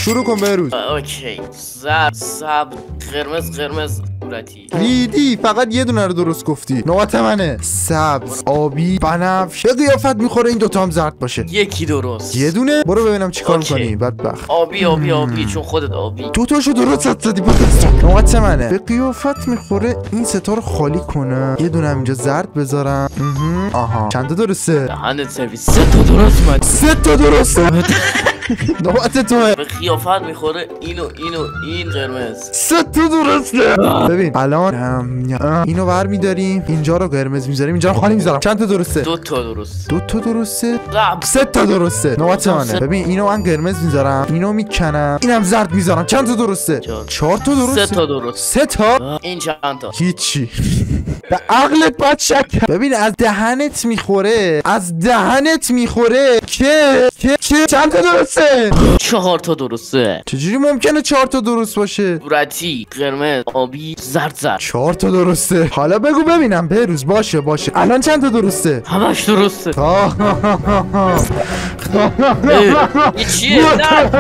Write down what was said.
شروع کن بهروز. اوکی. سبز قرمز صورتی. ریدی، فقط یه دونه رو درست گفتی. نوبت منه. سبز، آبی، بنفش. به قیافت میخوره این دوتا هم زرد باشه. یکی درست. یه دونه. برو ببینم چیکار میکنی بدبخت. آبی چون خودت آبی. دوتاشو درست زدی. نوبت منه. به قیافت میخوره این ستا رو خالی کنم. یه دونه اینجا زرد بذارم. آها. چند تا درسته؟ دهنت سرویس. 3 تا درست اومد. 3 تا درسته. نوبت توه. به قیافت میخوره این قرمز. 3 تا درسته. ببین الان اینو برمیداریم، اینجا رو قرمز میذاریم، اینجا رو خالی میذارم. چند تا درسته؟ 2 تا درست. 2 تا درسته؟ 3 تا درسته. نوبت منه. ببین اینو من قرمز میذارم، اینو میکنم، اینم زرد میذارم. چند تا درسته؟ 4 تا درسته. 3 تا درست. 3 تا؟ این چند تا؟ هیچی. به عقلت باید شک. ببین از دهنت میخوره که چند تا درسته؟ 4 تا درسته. چجوری ممکنه 4 تا درست باشه؟ صورتی، قرمز، آبی، زرد. 4 تا درسته. حالا بگو ببینم بهروز. باشه الان چند تا درسته؟ همش درسته. چیه؟ نه